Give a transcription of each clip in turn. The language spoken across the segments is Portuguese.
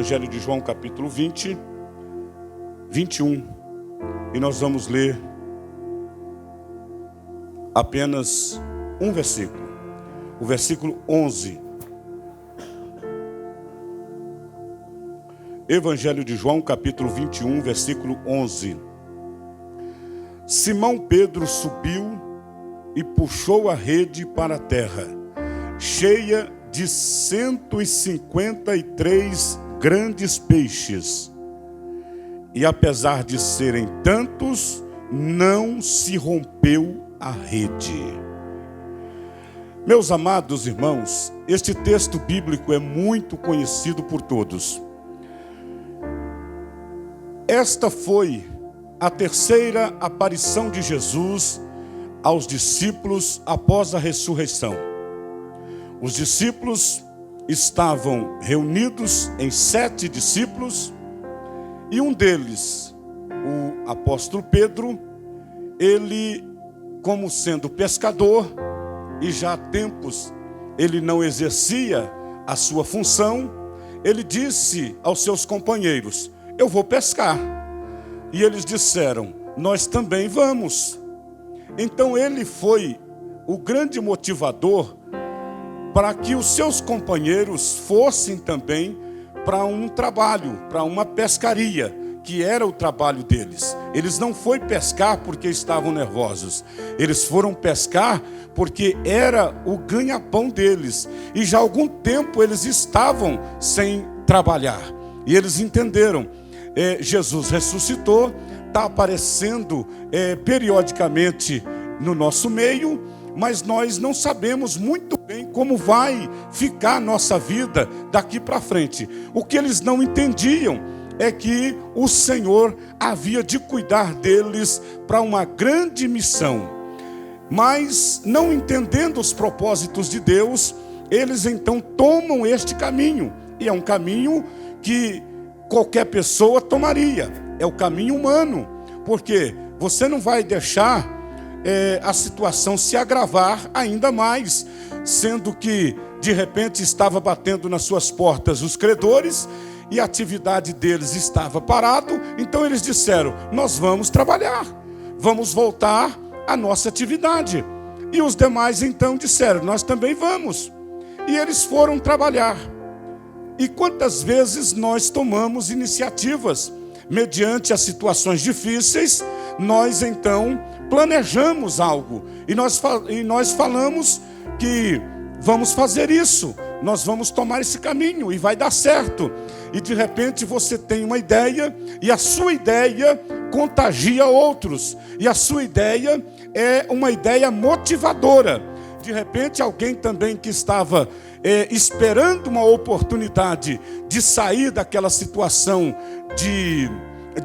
Evangelho de João, capítulo 20, 21. E nós vamos ler apenas um versículo. O versículo 11. Evangelho de João, capítulo 21, versículo 11. Simão Pedro subiu e puxou a rede para a terra, cheia de 153 grandes peixes. E apesar de serem tantos, não se rompeu a rede. Meus amados irmãos, este texto bíblico é muito conhecido por todos. Esta foi a terceira aparição de Jesus aos discípulos após a ressurreição. Os discípulos estavam reunidos em 7 discípulos, e um deles, o apóstolo Pedro, ele, como sendo pescador, e já há tempos ele não exercia a sua função, ele disse aos seus companheiros: eu vou pescar. E eles disseram: nós também vamos. Então ele foi o grande motivador para que os seus companheiros fossem também para um trabalho, para uma pescaria, que era o trabalho deles. Eles não foram pescar porque estavam nervosos. Eles foram pescar porque era o ganha-pão deles. E já há algum tempo eles estavam sem trabalhar. E eles entenderam. Jesus ressuscitou, está aparecendo periodicamente no nosso meio, mas nós não sabemos muito bem como vai ficar a nossa vida daqui para frente. O que eles não entendiam é que o Senhor havia de cuidar deles para uma grande missão. Mas, não entendendo os propósitos de Deus, eles então tomam este caminho. E é um caminho que qualquer pessoa tomaria. É o caminho humano. Porque você não vai deixar a situação se agravar ainda mais, sendo que de repente estava batendo nas suas portas os credores e a atividade deles estava parado. Então eles disseram: nós vamos trabalhar, vamos voltar à nossa atividade. E os demais então disseram: nós também vamos. E eles foram trabalhar. E quantas vezes nós tomamos iniciativas mediante as situações difíceis? Nós então planejamos algo e nós falamos que vamos fazer isso, nós vamos tomar esse caminho e vai dar certo. E de repente você tem uma ideia e a sua ideia contagia outros, e a sua ideia é uma ideia motivadora. De repente alguém também que estava esperando uma oportunidade de sair daquela situação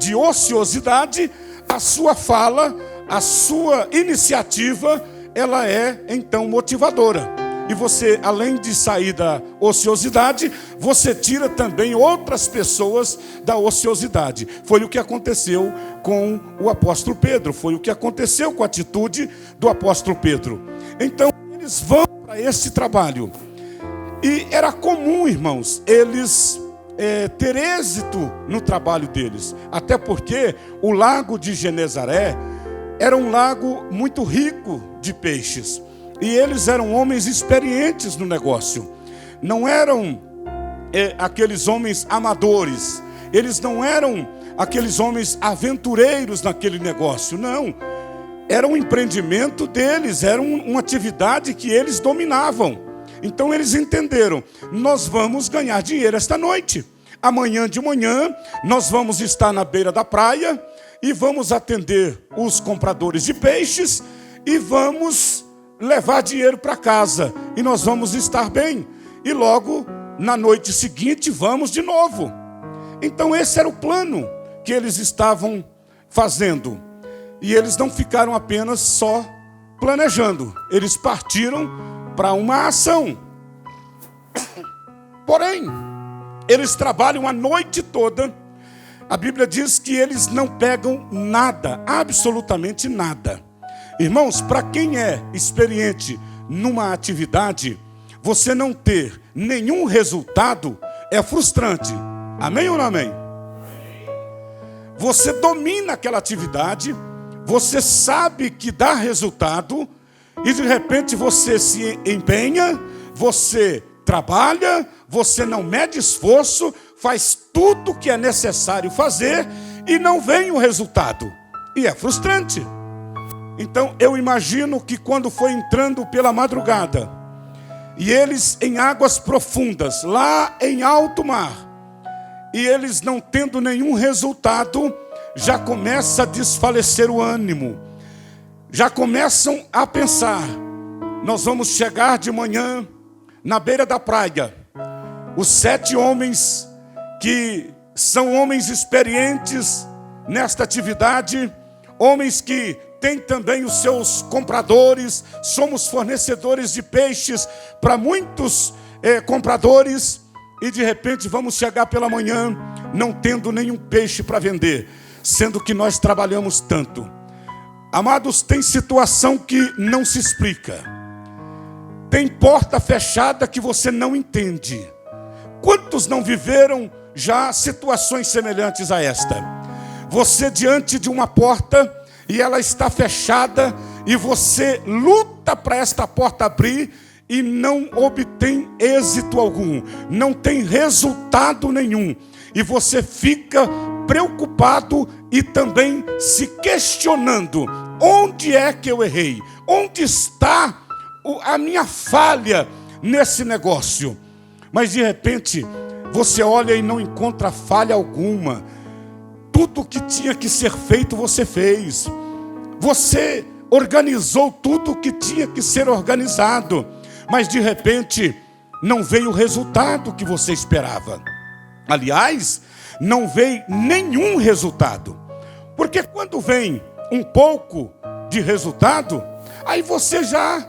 de ociosidade, a sua fala, a sua iniciativa, ela é então motivadora. E você, além de sair da ociosidade, você tira também outras pessoas da ociosidade. Foi o que aconteceu com o apóstolo Pedro, foi o que aconteceu com a atitude do apóstolo Pedro. Então eles vão para esse trabalho. E era comum, irmãos, eles ter êxito no trabalho deles. Até porque o lago de Genezaré era um lago muito rico de peixes. E eles eram homens experientes no negócio. Não eram aqueles homens amadores. Eles não eram aqueles homens aventureiros naquele negócio. Não. Era um empreendimento deles, era uma atividade que eles dominavam. Então eles entenderam: nós vamos ganhar dinheiro esta noite. Amanhã de manhã nós vamos estar na beira da praia e vamos atender os compradores de peixes e vamos levar dinheiro para casa. E nós vamos estar bem. E logo na noite seguinte vamos de novo. Então esse era o plano que eles estavam fazendo. E eles não ficaram apenas só planejando. Eles partiram para uma ação. Porém, eles trabalham a noite toda. A Bíblia diz que eles não pegam nada, absolutamente nada. Irmãos, para quem é experiente numa atividade, você não ter nenhum resultado é frustrante. Amém ou não amém? Você domina aquela atividade, você sabe que dá resultado, e de repente você se empenha, você trabalha, você não mede esforço, faz tudo o que é necessário fazer e não vem o resultado. E é frustrante. Então eu imagino que quando foi entrando pela madrugada, e eles em águas profundas, lá em alto mar, e eles não tendo nenhum resultado, já começa a desfalecer o ânimo. Já começam a pensar: nós vamos chegar de manhã na beira da praia. Os 7 homens que são homens experientes nesta atividade, homens que têm também os seus compradores, somos fornecedores de peixes para muitos compradores, e de repente vamos chegar pela manhã não tendo nenhum peixe para vender, sendo que nós trabalhamos tanto. Amados, tem situação que não se explica. Tem porta fechada que você não entende. Quantos não viveram já situações semelhantes a esta? Você diante de uma porta e ela está fechada, e você luta para esta porta abrir e não obtém êxito algum, não tem resultado nenhum, e você fica preocupado e também se questionando: onde é que eu errei? Onde está a minha falha nesse negócio? Mas de repente você olha e não encontra falha alguma. Tudo que tinha que ser feito você fez. Você organizou tudo que tinha que ser organizado, mas de repente não veio o resultado que você esperava. Aliás, não veio nenhum resultado. Porque quando vem um pouco de resultado, aí você já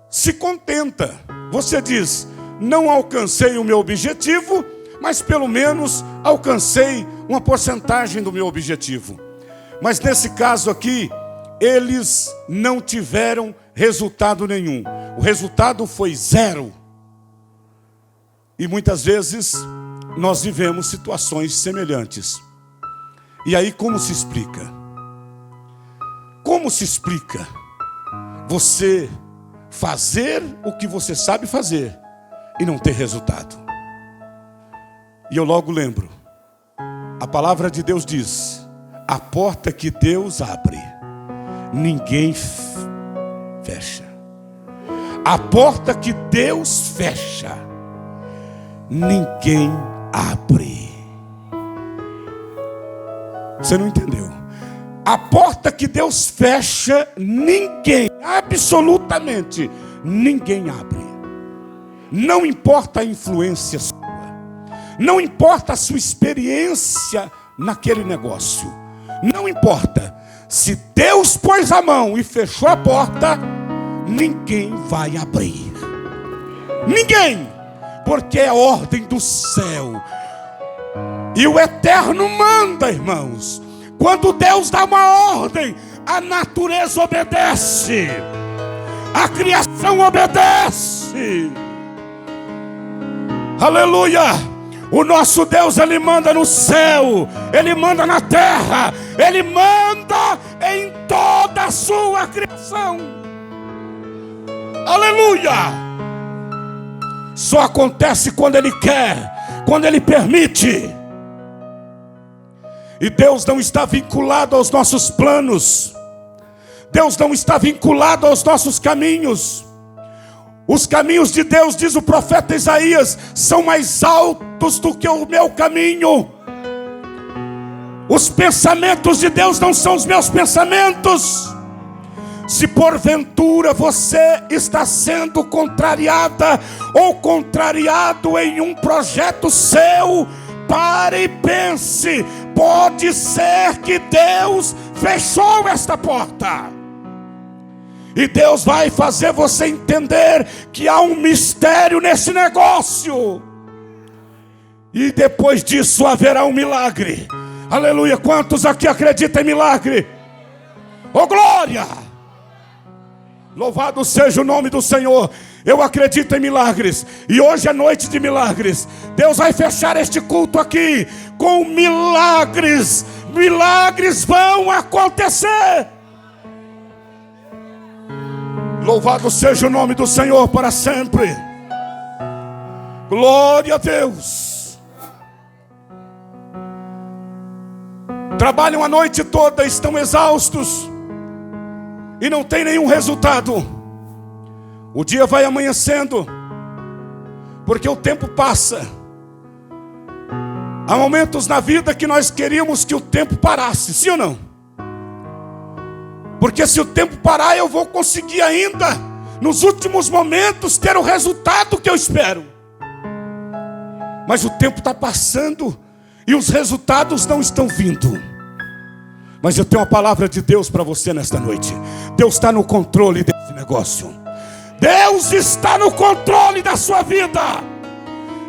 se contenta. Você diz: não alcancei o meu objetivo, mas pelo menos alcancei uma porcentagem do meu objetivo. Mas nesse caso aqui, eles não tiveram resultado nenhum. O resultado foi 0. E muitas vezes nós vivemos situações semelhantes. E aí como se explica? Como se explica você fazer o que você sabe fazer e não ter resultado? E eu logo lembro, a palavra de Deus diz: a porta que Deus abre, ninguém fecha. A porta que Deus fecha, ninguém abre. Você não entendeu? A porta que Deus fecha, ninguém, absolutamente ninguém abre. Não importa a influência sua, não importa a sua experiência naquele negócio, não importa. Se Deus pôs a mão e fechou a porta, ninguém vai abrir. Ninguém, porque é ordem do céu. E o Eterno manda, irmãos. Quando Deus dá uma ordem, a natureza obedece, a criação obedece. Aleluia! O nosso Deus, Ele manda no céu, Ele manda na terra, Ele manda em toda a sua criação. Aleluia! Só acontece quando Ele quer, quando Ele permite. E Deus não está vinculado aos nossos planos. Deus não está vinculado aos nossos caminhos. Os caminhos de Deus, diz o profeta Isaías, são mais altos do que o meu caminho. Os pensamentos de Deus não são os meus pensamentos. Se porventura você está sendo contrariada ou contrariado em um projeto seu, pare e pense. Pode ser que Deus fechou esta porta. E Deus vai fazer você entender que há um mistério nesse negócio. E depois disso haverá um milagre. Aleluia. Quantos aqui acreditam em milagre? Oh glória! Louvado seja o nome do Senhor. Eu acredito em milagres. E hoje é noite de milagres. Deus vai fechar este culto aqui com milagres. Milagres vão acontecer. Louvado seja o nome do Senhor para sempre. Glória a Deus. Trabalham a noite toda, estão exaustos e não tem nenhum resultado. O dia vai amanhecendo, porque o tempo passa. Há momentos na vida que nós queríamos que o tempo parasse, sim ou não? Porque se o tempo parar, eu vou conseguir ainda, nos últimos momentos, ter o resultado que eu espero. Mas o tempo está passando e os resultados não estão vindo. Mas eu tenho uma palavra de Deus para você nesta noite. Deus está no controle desse negócio. Deus está no controle da sua vida.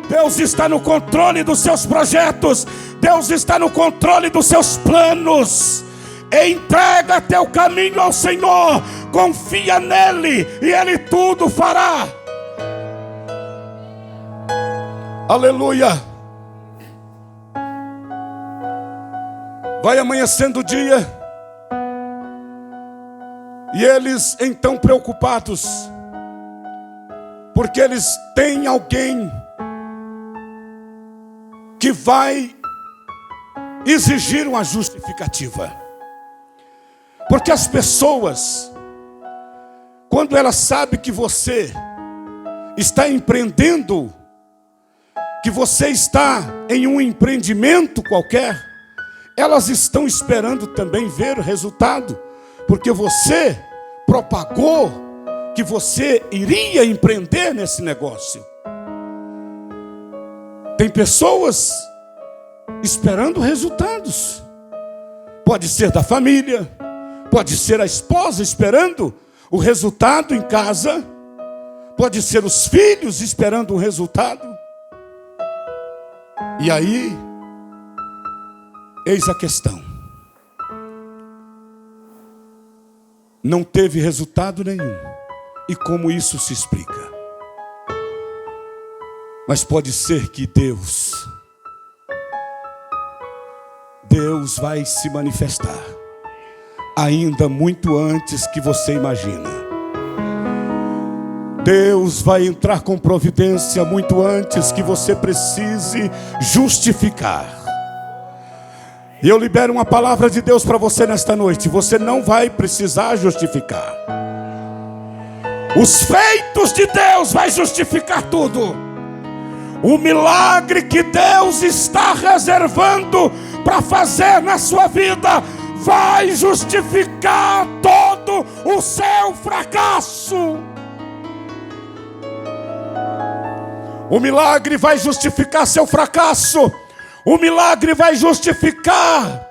Deus está no controle dos seus projetos. Deus está no controle dos seus planos. Entrega teu caminho ao Senhor. Confia nele e Ele tudo fará. Aleluia. Vai amanhecendo o dia. E eles então preocupados, porque eles têm alguém que vai exigir uma justificativa. Porque as pessoas, quando elas sabem que você está empreendendo, que você está em um empreendimento qualquer, elas estão esperando também ver o resultado, porque você propagou que você iria empreender nesse negócio. Tem pessoas esperando resultados. Pode ser da família, pode ser a esposa esperando o resultado em casa, pode ser os filhos esperando o resultado. E aí, eis a questão. Não teve resultado nenhum. E como isso se explica? Mas pode ser que Deus vai se manifestar ainda muito antes que você imagina. Deus vai entrar com providência muito antes que você precise justificar. E eu libero uma palavra de Deus para você nesta noite. Você não vai precisar justificar. Os feitos de Deus vai justificar tudo. O milagre que Deus está reservando para fazer na sua vida vai justificar todo o seu fracasso. O milagre vai justificar seu fracasso. O milagre vai justificar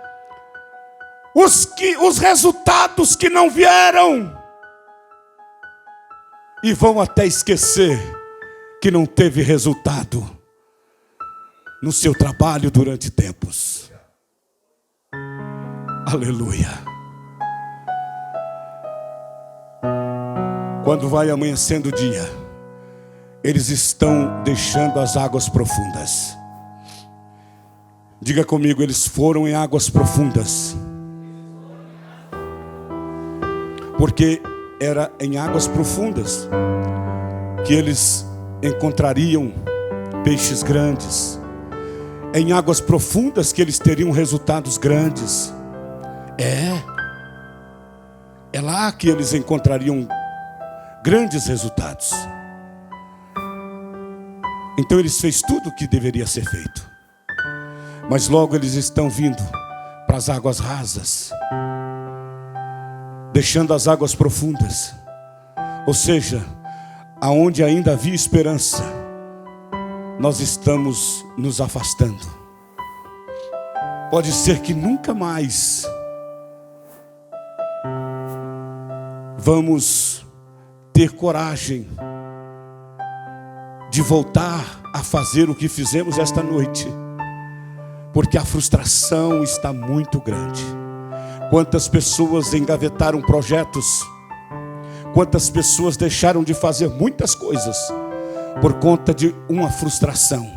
os resultados que não vieram. E vão até esquecer que não teve resultado no seu trabalho durante tempos. Aleluia. Quando vai amanhecendo o dia, eles estão deixando as águas profundas. Diga comigo, eles foram em águas profundas. Porque era em águas profundas que eles encontrariam peixes grandes. Em águas profundas que eles teriam resultados grandes. É lá que eles encontrariam grandes resultados. Então eles fez tudo o que deveria ser feito. Mas logo eles estão vindo para as águas rasas, deixando as águas profundas. Ou seja, aonde ainda havia esperança, nós estamos nos afastando. Pode ser que nunca mais vamos ter coragem de voltar a fazer o que fizemos esta noite, porque a frustração está muito grande. Quantas pessoas engavetaram projetos? Quantas pessoas deixaram de fazer muitas coisas por conta de uma frustração.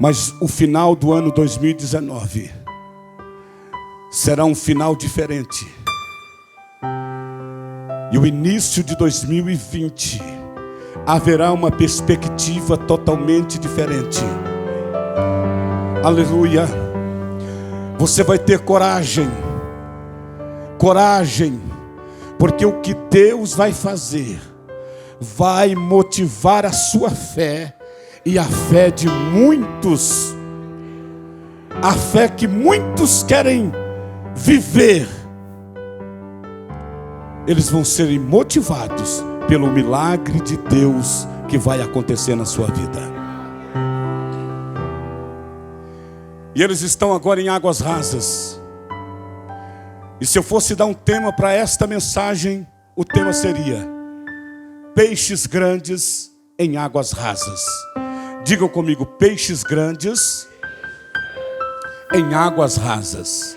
Mas o final do ano 2019 será um final diferente. E o início de 2020 haverá uma perspectiva totalmente diferente. Aleluia. Você vai ter coragem. Coragem. Porque o que Deus vai fazer vai motivar a sua fé e a fé de muitos. A fé que muitos querem viver. Eles vão serem motivados pelo milagre de Deus que vai acontecer na sua vida. E eles estão agora em águas rasas. E se eu fosse dar um tema para esta mensagem, o tema seria: peixes grandes em águas rasas. Digam comigo: peixes grandes em águas rasas.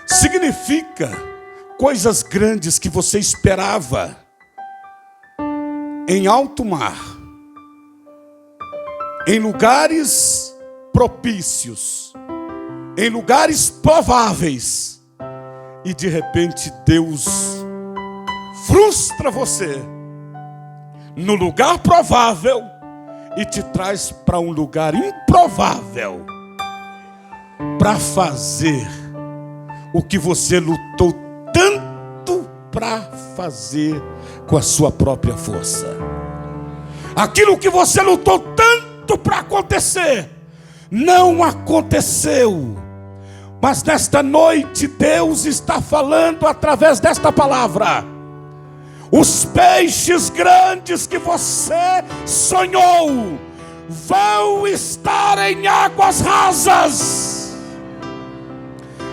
Significa coisas grandes que você esperava em alto mar, em lugares propícios, em lugares prováveis, e de repente Deus frustra você no lugar provável e te traz para um lugar improvável para fazer o que você lutou tanto para fazer com a sua própria força. Aquilo que você lutou tanto para acontecer não aconteceu. Mas nesta noite Deus está falando através desta palavra. Os peixes grandes que você sonhou vão estar em águas rasas.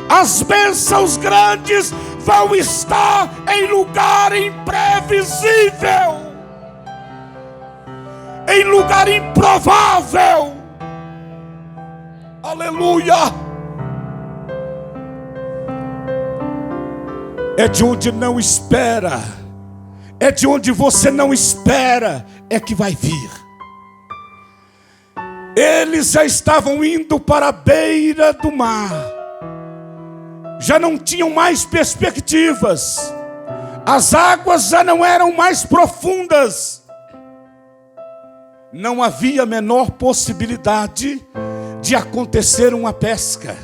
As bênçãos grandes vão estar em lugar imprevisível, em lugar improvável. Aleluia! É de onde não espera, é de onde você não espera, é que vai vir. Eles já estavam indo para a beira do mar, já não tinham mais perspectivas, as águas já não eram mais profundas, não havia a menor possibilidade de acontecer uma pesca.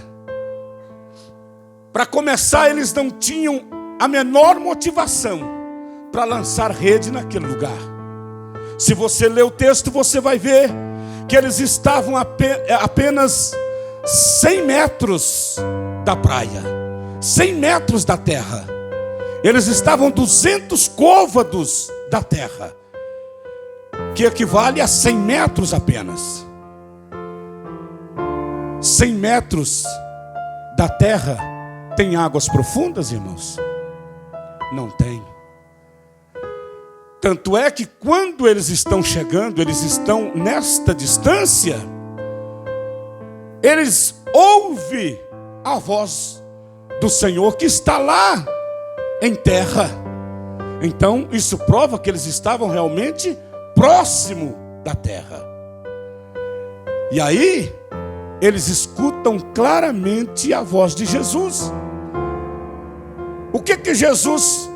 Para começar, eles não tinham a menor motivação para lançar rede naquele lugar. Se você ler o texto, você vai ver que eles estavam apenas 100 metros da praia, 100 metros da terra. Eles estavam 200 côvados da terra, que equivale a 100 metros apenas. 100 metros da terra tem águas profundas, irmãos? Não tem. Tanto é que quando eles estão chegando, eles estão nesta distância, eles ouvem a voz do Senhor que está lá em terra. Então isso prova que eles estavam realmente próximo da terra. E aí eles escutam claramente a voz de Jesus. O que Jesus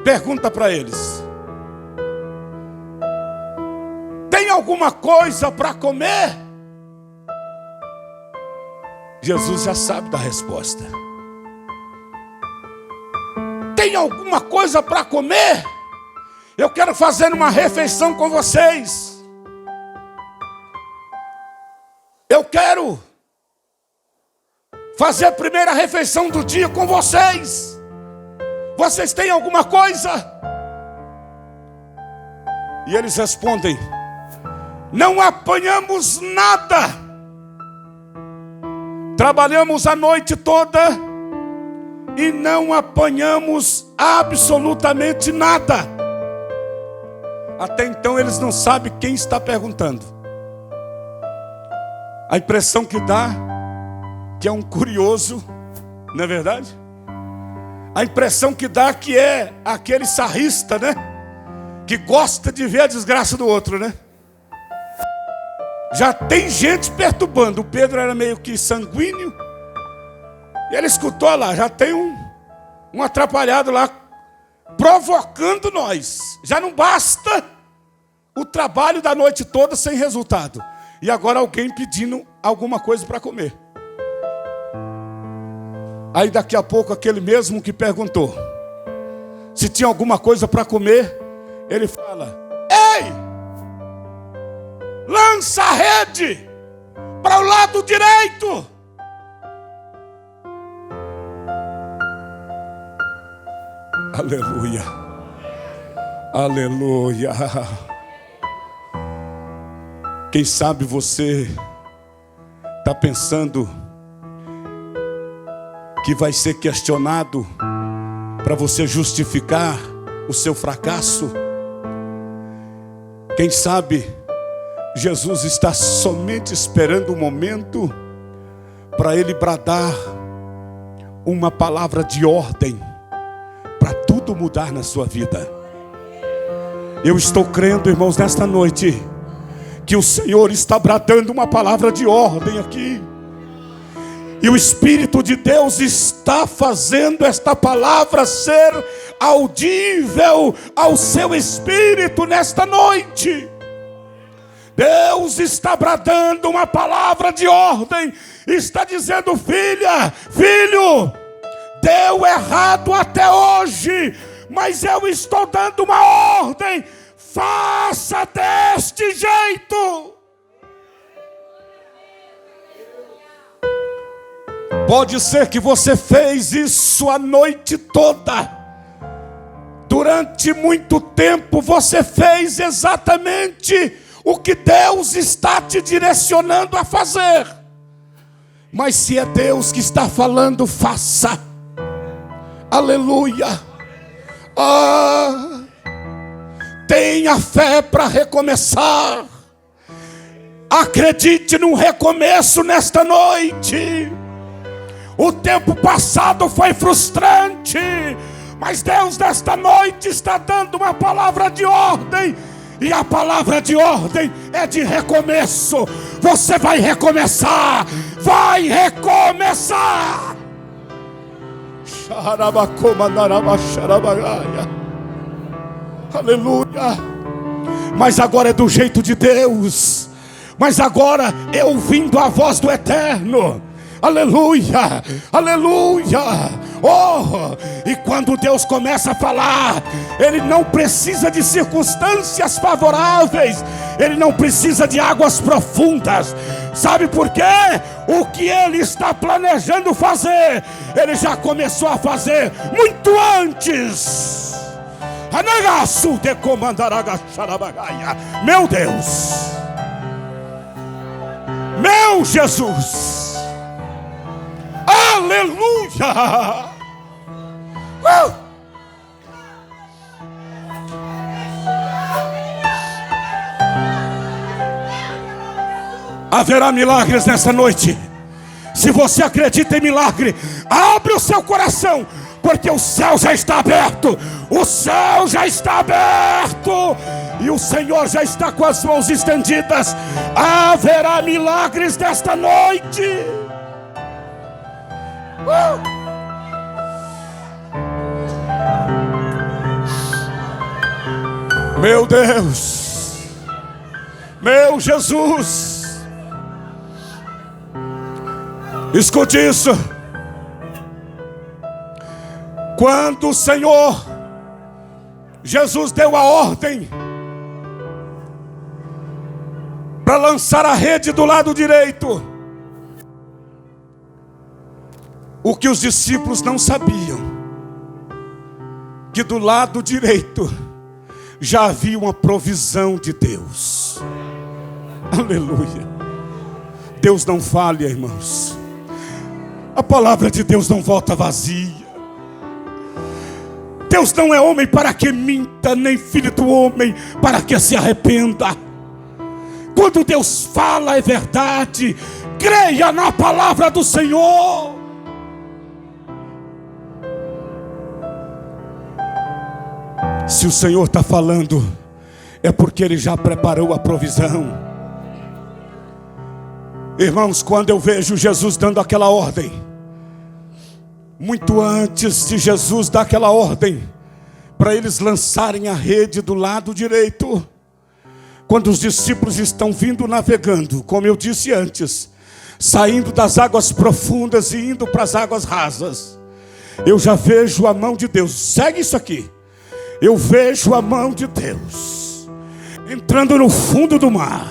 pergunta para eles? Tem alguma coisa para comer? Jesus já sabe da resposta. Tem alguma coisa para comer? Eu quero fazer uma refeição com vocês. Eu quero fazer a primeira refeição do dia com vocês. Vocês têm alguma coisa? E eles respondem: não apanhamos nada. Trabalhamos a noite toda e não apanhamos absolutamente nada. Até então eles não sabem quem está perguntando. A impressão que dá que é um curioso, não é verdade? A impressão que dá que é aquele sarrista, né? Que gosta de ver a desgraça do outro, né? Já tem gente perturbando. O Pedro era meio que sanguíneo. E ele escutou lá, já tem um atrapalhado lá provocando nós. Já não basta o trabalho da noite toda sem resultado. E agora alguém pedindo alguma coisa para comer. Aí daqui a pouco aquele mesmo que perguntou se tinha alguma coisa para comer, ele fala: ei, lança a rede para o lado direito. Aleluia, aleluia. Quem sabe você está pensando que vai ser questionado para você justificar o seu fracasso. Quem sabe Jesus está somente esperando um momento para ele bradar uma palavra de ordem para tudo mudar na sua vida. Eu estou crendo, irmãos, nesta noite que o Senhor está bradando uma palavra de ordem aqui. E o Espírito de Deus está fazendo esta palavra ser audível ao seu espírito nesta noite. Deus está bradando uma palavra de ordem. Está dizendo: filha, filho, deu errado até hoje, mas eu estou dando uma ordem. Faça deste jeito. Pode ser que você fez isso a noite toda. Durante muito tempo você fez exatamente o que Deus está te direcionando a fazer. Mas se é Deus que está falando, faça. Aleluia. Tenha fé para recomeçar. Acredite num recomeço nesta noite. O tempo passado foi frustrante, mas Deus nesta noite está dando uma palavra de ordem. E a palavra de ordem é de recomeço. Você vai recomeçar. Vai recomeçar. Aleluia. Mas agora é do jeito de Deus. Mas agora é ouvindo a voz do Eterno. Aleluia, aleluia. E quando Deus começa a falar, Ele não precisa de circunstâncias favoráveis, Ele não precisa de águas profundas. Sabe por quê? O que Ele está planejando fazer, Ele já começou a fazer muito antes. Meu Deus, meu Jesus, aleluia. Haverá milagres nessa noite. Se você acredita em milagre, abre o seu coração, porque o céu já está aberto. O céu já está aberto e o Senhor já está com as mãos estendidas. Haverá milagres nesta noite. Meu Deus, meu Jesus, escute isso. Quando o Senhor Jesus deu a ordem para lançar a rede do lado direito, o que os discípulos não sabiam, que do lado direito já havia uma provisão de Deus. Aleluia. Deus não falha, irmãos. A palavra de Deus não volta vazia. Deus não é homem para que minta, nem filho do homem para que se arrependa. Quando Deus fala é verdade. Creia na palavra do Senhor. Se o Senhor está falando, é porque Ele já preparou a provisão. Irmãos, quando eu vejo Jesus dando aquela ordem, muito antes de Jesus dar aquela ordem, para eles lançarem a rede do lado direito, quando os discípulos estão vindo navegando, como eu disse antes, saindo das águas profundas e indo para as águas rasas, eu já vejo a mão de Deus. Segue isso aqui. Eu vejo a mão de Deus entrando no fundo do mar.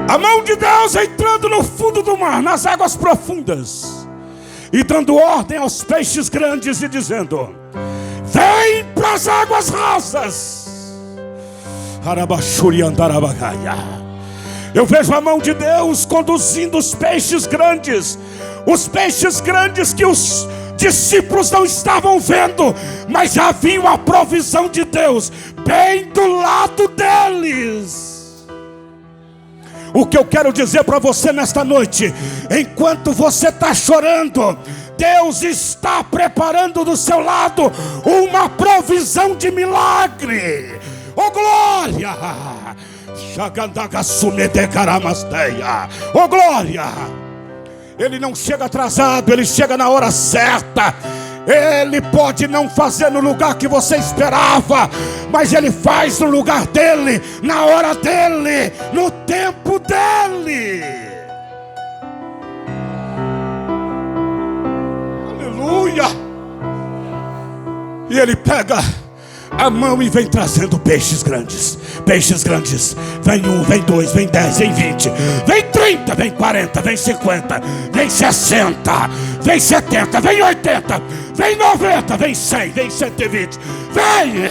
A mão de Deus entrando no fundo do mar, nas águas profundas, e dando ordem aos peixes grandes e dizendo: vem para as águas rasas. Eu vejo a mão de Deus conduzindo os peixes grandes que os discípulos não estavam vendo, mas já viam a provisão de Deus bem do lado deles. O que eu quero dizer para você nesta noite: enquanto você está chorando, Deus está preparando do seu lado uma provisão de milagre. Oh glória! Oh glória! Ele não chega atrasado, Ele chega na hora certa. Ele pode não fazer no lugar que você esperava, mas Ele faz no lugar dEle, na hora dEle, no tempo dEle. Aleluia! E Ele pega a mão e vem trazendo peixes grandes. Peixes grandes. Vem 1, vem 2, vem 10, vem 20, vem 30, vem 40, vem 50, vem 60, vem 70, vem 80, vem 90, vem 100, vem 120. Vem!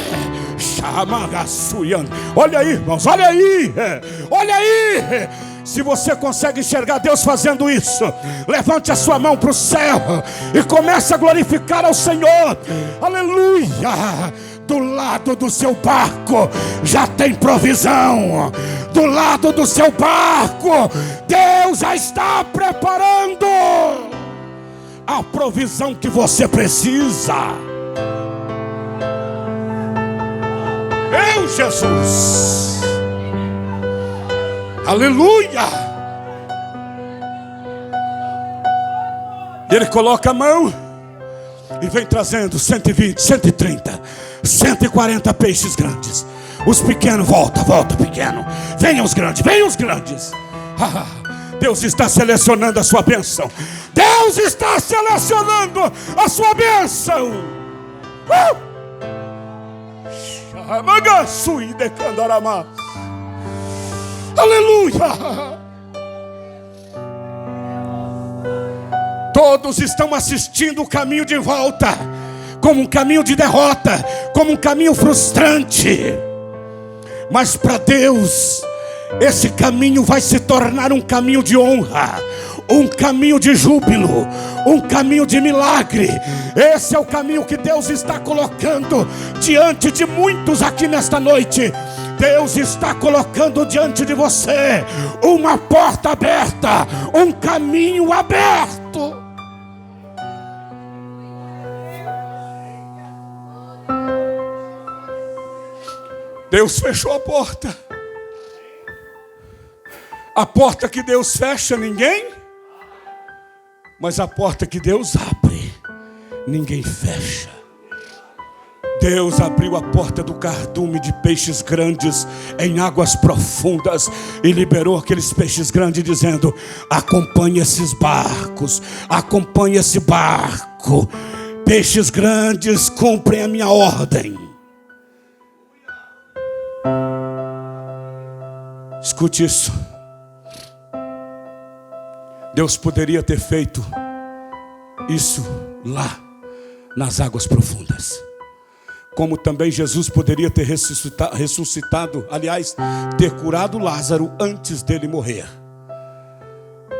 Olha aí, irmãos, olha aí. Olha aí. Se você consegue enxergar Deus fazendo isso, levante a sua mão para o céu e comece a glorificar ao Senhor. Aleluia! Do lado do seu barco já tem provisão. Do lado do seu barco, Deus já está preparando a provisão que você precisa. Meu Jesus! Aleluia! Ele coloca a mão e vem trazendo 120, 130, 140 peixes grandes. Os pequenos, volta pequeno. Venham os grandes, venham os grandes. Deus está selecionando a sua bênção. Deus está selecionando a sua bênção. Aleluia! Todos estão assistindo o caminho de volta como um caminho de derrota, como um caminho frustrante. Mas para Deus, esse caminho vai se tornar um caminho de honra, um caminho de júbilo, um caminho de milagre. Esse é o caminho que Deus está colocando diante de muitos aqui nesta noite. Deus está colocando diante de você uma porta aberta, um caminho aberto. Deus fechou a porta. A porta que Deus fecha, ninguém. Mas a porta que Deus abre, ninguém fecha. Deus abriu a porta do cardume de peixes grandes em águas profundas e liberou aqueles peixes grandes dizendo: acompanhe esses barcos, acompanhe esse barco. Peixes grandes cumprem a minha ordem. Escute isso. Deus poderia ter feito isso lá nas águas profundas, como também Jesus poderia ter ressuscitado, aliás, ter curado Lázaro antes dele morrer.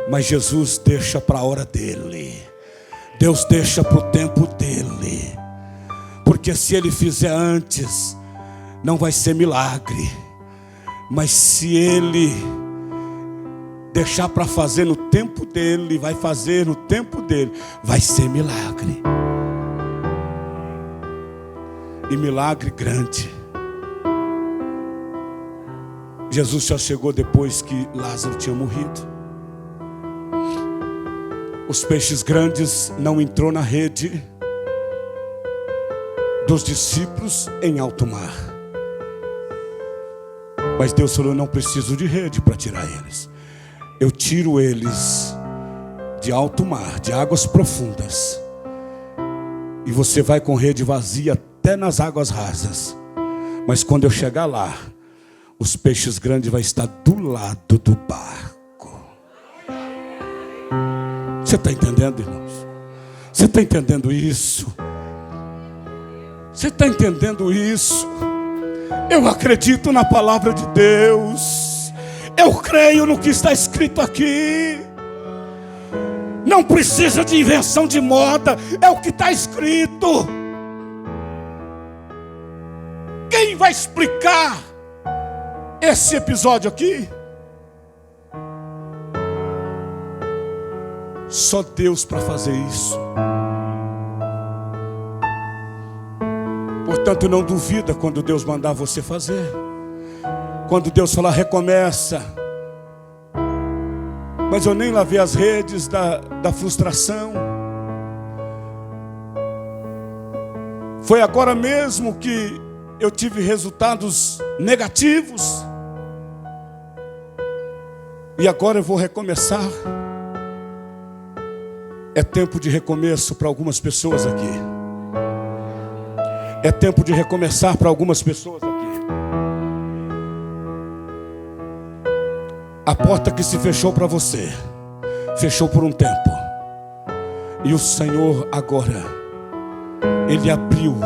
Mas Jesus deixa para a hora dele. Deus deixa para o tempo dele. Porque se ele fizer antes, não vai ser milagre. Mas se ele deixar para fazer no tempo dele, vai fazer no tempo dele, vai ser milagre. e milagre grande. Jesus só chegou depois que Lázaro tinha morrido. Os peixes grandes não entrou na rede dos discípulos em alto mar. Mas Deus falou: não preciso de rede para tirar eles. Eu tiro eles de alto mar, de águas profundas. E você vai com rede vazia até nas águas rasas. Mas quando eu chegar lá, os peixes grandes vão estar do lado do barco. Você está entendendo, irmãos? Você está entendendo isso? Você está entendendo isso? Eu acredito na palavra de Deus. Eu creio no que está escrito aqui. Não precisa de invenção de moda. É o que está escrito. Quem vai explicar esse episódio aqui? Só Deus para fazer isso. Portanto, não duvida quando Deus mandar você fazer. Quando Deus falar: recomeça. Mas eu nem lavei as redes da frustração. Foi agora mesmo que eu tive resultados negativos. E agora eu vou recomeçar. É tempo de recomeço para algumas pessoas aqui. É tempo de recomeçar para algumas pessoas aqui. A porta que se fechou para você, fechou por um tempo. E o Senhor agora, Ele abriu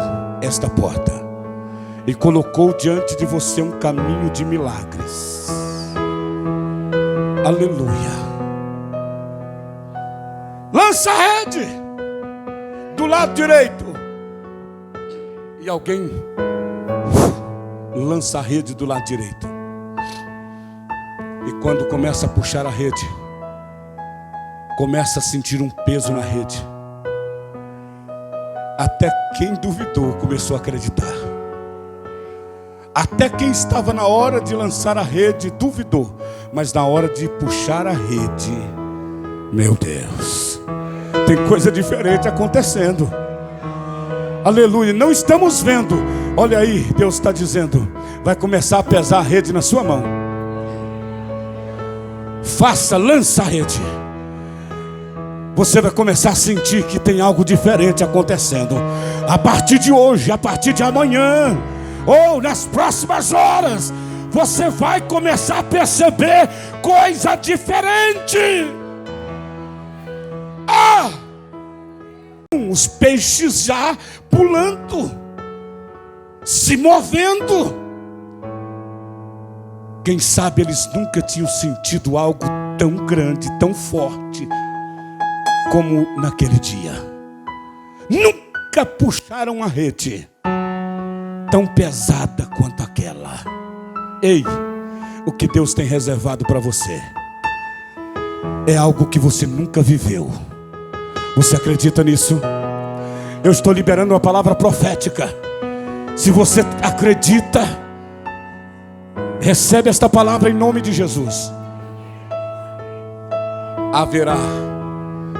esta porta e colocou diante de você um caminho de milagres. Aleluia. Lança a rede do lado direito. E alguém lança a rede do lado direito. E quando começa a puxar a rede, começa a sentir um peso na rede. Até quem duvidou começou a acreditar. Até quem estava na hora de lançar a rede duvidou. Mas na hora de puxar a rede, meu Deus, tem coisa diferente acontecendo. Aleluia, não estamos vendo. Olha aí, Deus está dizendo: vai começar a pesar a rede na sua mão. Faça, lança a rede. Você vai começar a sentir que tem algo diferente acontecendo. A partir de hoje, a partir de amanhã, ou nas próximas horas, você vai começar a perceber coisa diferente. Os peixes já pulando, se movendo. Quem sabe eles nunca tinham sentido algo tão grande, tão forte como naquele dia. Nunca puxaram a rede tão pesada quanto aquela. Ei, o que Deus tem reservado para você é algo que você nunca viveu. Você acredita nisso? Eu estou liberando uma palavra profética. Se você acredita, recebe esta palavra em nome de Jesus. Haverá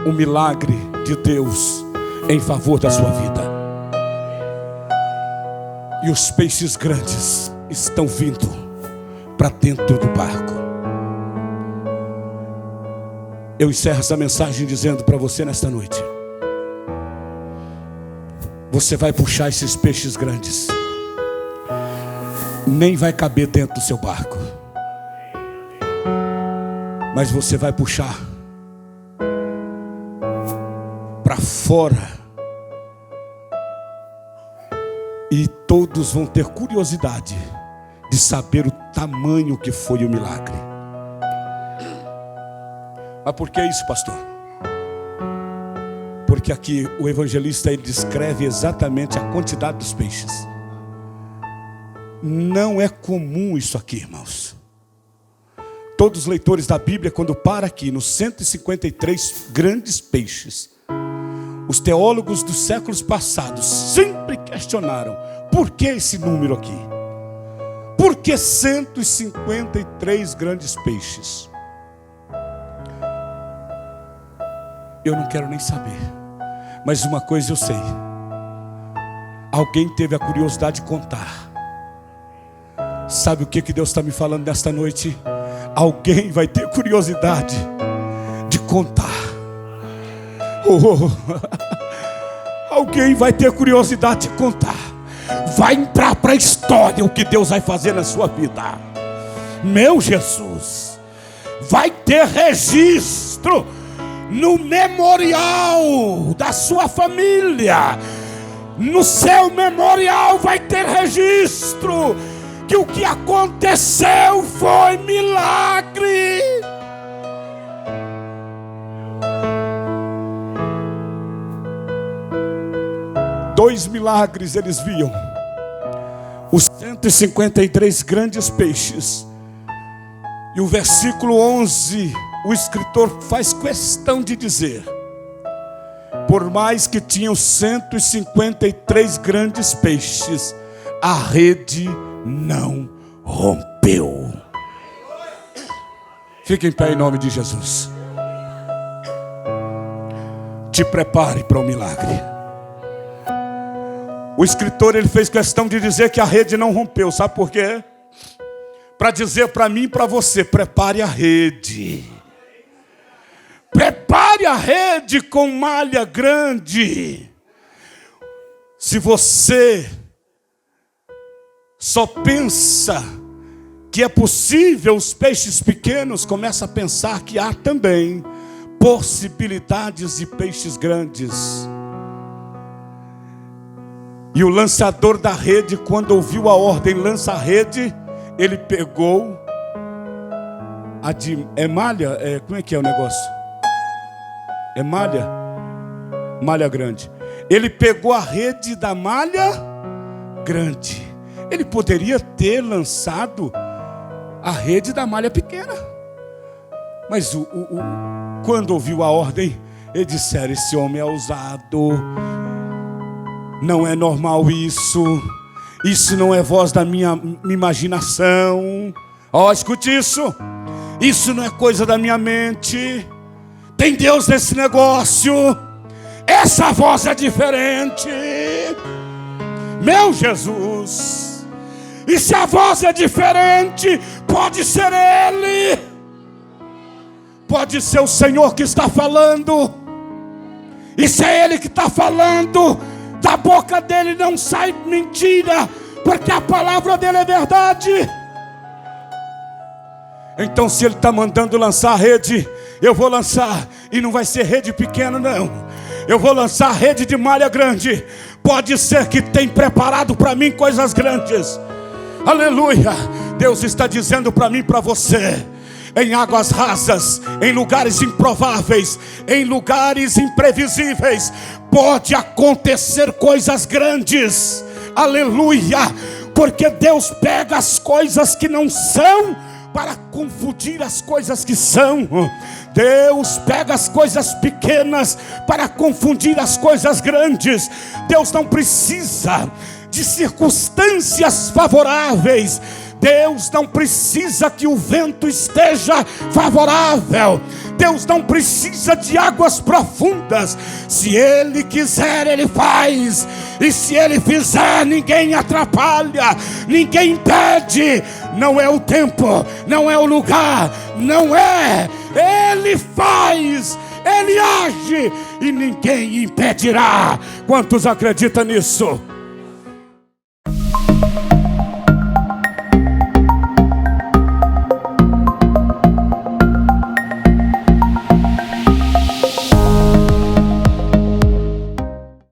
um milagre de Deus em favor da sua vida. E os peixes grandes estão vindo para dentro do barco. Eu encerro essa mensagem dizendo para você nesta noite: você vai puxar esses peixes grandes, nem vai caber dentro do seu barco, mas você vai puxar para fora, e todos vão ter curiosidade de saber o tamanho que foi o milagre. Mas por que isso, pastor? Porque aqui o evangelista ele descreve exatamente a quantidade dos peixes. Não é comum isso aqui, irmãos. Todos os leitores da Bíblia, quando para aqui nos 153 grandes peixes, os teólogos dos séculos passados sempre questionaram: Por que esse número aqui? Por que 153 grandes peixes? Eu não quero nem saber. Mas uma coisa eu sei. Alguém teve a curiosidade de contar. Sabe o que Deus está me falando nesta noite? Alguém vai ter curiosidade de contar. Alguém vai ter curiosidade de contar. Vai entrar para a história o que Deus vai fazer na sua vida. Meu Jesus, vai ter registro no memorial da sua família. No seu memorial vai ter registro que o que aconteceu foi milagre. Dois milagres eles viam: os 153 grandes peixes. E o versículo 11, o escritor faz questão de dizer: por mais que tinham 153 grandes peixes, a rede não rompeu. Fique em pé em nome de Jesus. Te prepare para o milagre. O escritor ele fez questão de dizer que a rede não rompeu. Sabe por quê? Para dizer para mim e para você: prepare a rede. Prepare a rede com malha grande. Se você só pensa que é possível os peixes pequenos, começa a pensar que há também possibilidades de peixes grandes. E o lançador da rede, quando ouviu a ordem, lança a rede, ele pegou a de... É malha? Como é que é o negócio? É malha? Malha grande. Ele pegou a rede da malha grande. Ele poderia ter lançado a rede da malha pequena. Mas quando ouviu a ordem, ele disseram: esse homem é ousado. Não é normal isso. Isso não é voz da minha imaginação. Escute isso. Isso não é coisa da minha mente. Tem Deus nesse negócio. Essa voz é diferente. Meu Jesus. E se a voz é diferente, pode ser Ele. Pode ser o Senhor que está falando. E se é Ele que está falando, da boca dele não sai mentira, porque a palavra dele é verdade. Então, se ele está mandando lançar a rede, eu vou lançar. E não vai ser rede pequena, não. Eu vou lançar a rede de malha grande. Pode ser que tenha preparado para mim coisas grandes. Aleluia. Deus está dizendo para mim e para você: em águas rasas, em lugares improváveis, em lugares imprevisíveis, pode acontecer coisas grandes. Aleluia. Porque Deus pega as coisas que não são para confundir as coisas que são. Deus pega as coisas pequenas para confundir as coisas grandes. Deus não precisa de circunstâncias favoráveis. Deus não precisa que o vento esteja favorável. Deus não precisa de águas profundas. Se Ele quiser, Ele faz. E se Ele fizer, ninguém atrapalha, ninguém impede. Não é o tempo, não é o lugar, não é. Ele faz, Ele age e ninguém impedirá. Quantos acreditam nisso?